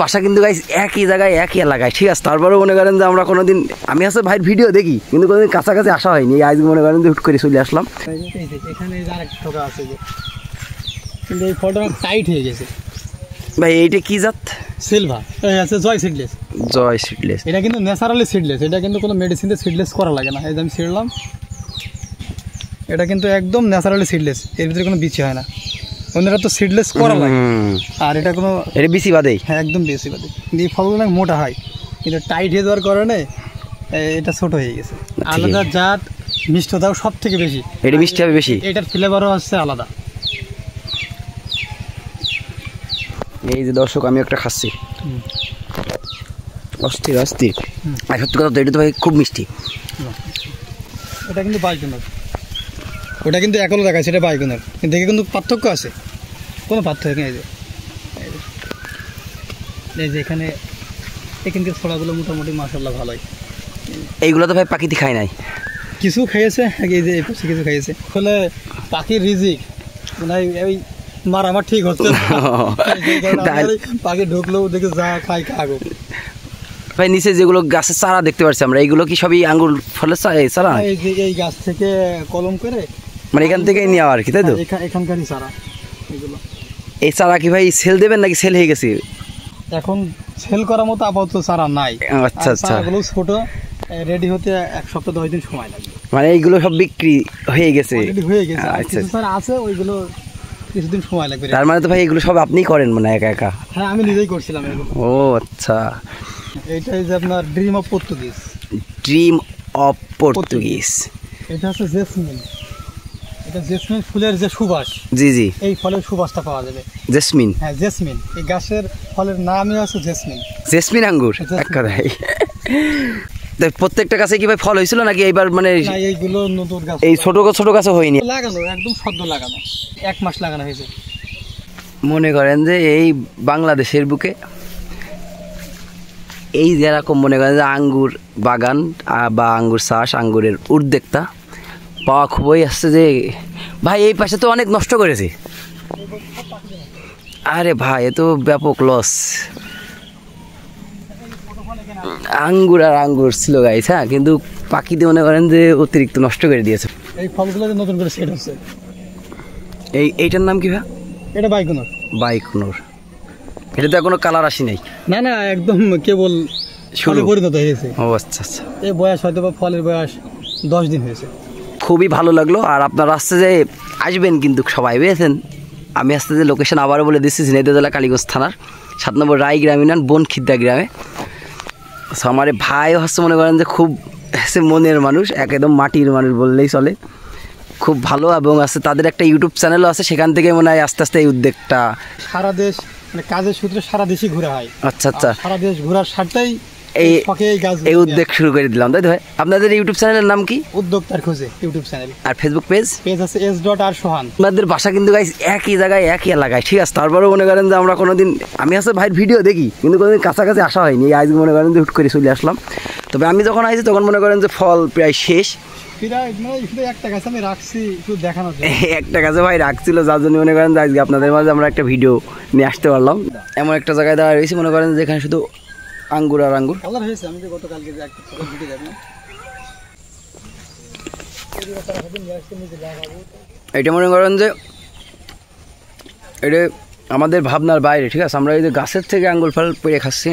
বাসা কিন্তু গাইস একই জায়গায় একই এলাকায়, ঠিক আছে। তারপরেও মনে করেন যে আমরা কোনোদিন, আমি আসলে ভাইয়ের ভিডিও দেখি কিন্তু কোনোদিন কাছাকাছি আসা হয়নি। আজ মনে করেন যে হুট করে চলে আসলাম। এখানে আরেকটা ঠোকা আছে যে, কিন্তু এই ফটো টাইট হয়ে গেছে ভাই। এইটা কি জাত? সিলভার আছে, জয় সিডলেস। জয় সিডলেস। এটা কিন্তু ন্যাচারালি সিডলেস, এটা কিন্তু কোনো মেডিসিন দিয়ে সিডলেস করা লাগে না। এই যে আমি ছিড়লাম, এটা কিন্তু একদম ন্যাচারালি সিডলেস, এর ভিতরে কোনো বিচি হয় না। অন্যরা তো সিডলেস করা লাগে, আর এটা কোনো, এটা বিচি বাদেই। হ্যাঁ একদম বেশি বাদে। কিন্তু এই ফলগুলো মোটা হয়, কিন্তু টাইট হয়ে যাওয়ার কারণে এটা ছোট হয়ে গেছে। আলাদা জাত, মিষ্টতাও সব থেকে বেশি, এটা মিষ্টি হবে বেশি, এটার ফ্লেভারও হচ্ছে আলাদা। এই যে দর্শক আমি একটা খাচ্ছি, অস্থির অস্থির। আর সত্যি কথা তো এটা তো ভাই খুব মিষ্টি। এটা কিন্তু বাইগুনার, ওটা কিন্তু একলো দেখাচ্ছে, এটা বাইগুনার। দেখে কিন্তু পার্থক্য আছে, কোনো পার্থক্য নেই। এই যে এখানে এখানকার ছড়াগুলো মোটামুটি মাশাআল্লাহ ভালোই। এইগুলো তো ভাই পাখিতে খায় নাই, কিছু খাইয়েছে, এই যে এই পাশে কিছু খাইয়েছে। আসলে পাখির রিজিক মানে ওই মারামার ঠিক হচ্ছে না। পাখি ঢুকলেও দেখে যা খাই খাগো। ভাই নিচে যেগুলো গাছের চারা দেখতে পাচ্ছি আমরা, এইগুলো কি সবই আঙ্গুর ফলের চারা? এই যে এই গাছ থেকে কলম করে, মানে এখান থেকেই নেওয়া আর কি, তাই তো? এখানকারই চারা এগুলো। এই চারা কি ভাই সেল দেবেন নাকি সেল হয়ে গেছে? এখন সেল করার মতো আপাতত চারা নাই। আচ্ছা আচ্ছা। চারাগুলো ছোট, রেডি হতে 1 সপ্তাহ 10 দিন সময় লাগবে। মানে এইগুলো সব বিক্রি হয়ে গেছে? হয়ে গেছে। আচ্ছা স্যার আছে, ওইগুলো কিছুদিন সময় লাগবে। তার মানে তো ভাই এগুলো সব আপনিই করেন মানে একা একা? হ্যাঁ আমি নিজেই করছিলাম এগুলো। ও আচ্ছা। এইটাই যে আপনার dream of Portuguese. Dream of Portuguese. এটা হচ্ছে জেসমিন। এটা জেসমিন ফুলের যে সুবাস, জি জি, এই ফলের সুবাসটা পাওয়া যাবে। জেসমিন? হ্যাঁ জেসমিন, এই গাছের ফলের নামই আছে জেসমিন। জেসমিন আঙ্গুর এক কথায়। প্রত্যেকটা গাছে কি ভাই ফল হয়েছিল নাকি এইবার? মানে এইগুলো নতুন গাছ, এই ছোট ছোট গাছে হয়নি, লাগানো একদম সদ্য লাগানো, 1 মাস লাগানো হয়েছে। মনে করেন যে এই বাংলাদেশের বুকে এই যেরকম মনে করেন যে আঙ্গুর বাগান বা আঙ্গুর চাষ, আঙ্গুরের উদ্যোক্তা পাওয়া খুবই আসছে। যে ভাই এই পাশে তো অনেক নষ্ট করেছে। আরে ভাই এ তো ব্যাপক লস। আঙ্গুর আর আঙ্গুর ছিল গাইস, হ্যাঁ, কিন্তু পাখিতে মনে করেন যে অতিরিক্ত নষ্ট করে দিয়েছে। এই ফলগুলো নতুন করে সেট হচ্ছে। এইটার নাম কি ভাই? এটা বাইকুনুর। বাইকুনুর। এটা তো এখনো কালার আসি নাই? না না, একদম কেবল ফলে পরিণত হয়েছে। ও আচ্ছা আচ্ছা। এই বয়স হয়তো বা ফলের বয়স 10 দিন হয়েছে। খুবই ভালো লাগলো। আর আপনারা আসছে যে আসবেন কিন্তু সবাই, বুঝেছেন? আমি আসতে যে লোকেশন আবারও বলে দিচ্ছি, ঝিনাইদহ জেলা কালীগঞ্জ থানার 7 নম্বর রায় গ্রাম ইউনিয়ন বনখিদ্দা গ্রামে। আমার ভাইও হচ্ছে মনে করেন যে খুব মনের মানুষ, একদম মাটির মানুষ বললেই চলে, খুব ভালো। এবং আছে তাদের একটা ইউটিউব চ্যানেলও আছে, সেখান থেকে মনে হয় আস্তে আস্তে এই উদ্যোগটা সারা দেশ, মানে কাজের সূত্রে সারা দেশই ঘোরা হয়। আচ্ছা আচ্ছা। সারা দেশ ঘোরার স্বার্থেই এই উদ্যোগ শুরু করে দিলাম, তাই তো ভাই? আপনাদের ইউটিউব চ্যানেলের নাম কি? উদ্যোক্তার খোঁজে ইউটিউব চ্যানেল। আর ফেসবুক পেজ আছে s.r সোহান। আপনাদের বাসা কিন্তু গাইস একই জায়গায় একই এলাকায়, ঠিক আছে। তারপরেও মনে করেন যে আমরা কোনোদিন, আমি আসলে ভাইয়ের ভিডিও দেখি কিন্তু কোনোদিন কাছাকাছি আসা হয়নি। আজ মনে করেন যে হুট করে চলে আসলাম। তবে আমি যখন আসছি তখন মনে করেন যে ফল প্রায় শেষ। একটা গাছ আমি রাখছি একটু দেখানোর জন্য। একটা গাছে ভাই রাখছিল, যার জন্য মনে করেন যে আজকে আপনাদের মাঝে আমরা একটা ভিডিও নিয়ে আসতে পারলাম। এমন একটা জায়গায় দাঁড়া রয়েছি মনে করেন যে এখানে শুধু আঙ্গুর আর আঙ্গুর। কালার হয়েছে, আমি যে গতকালকে যে একটা ফটো ভিডিও দেখলাম, এটা মনে করেন যে এটা আমাদের ভাবনার বাইরে, ঠিক আছে। আমরা এই যে গাছের থেকে আঙ্গুর ফল পেড়ে খাচ্ছি।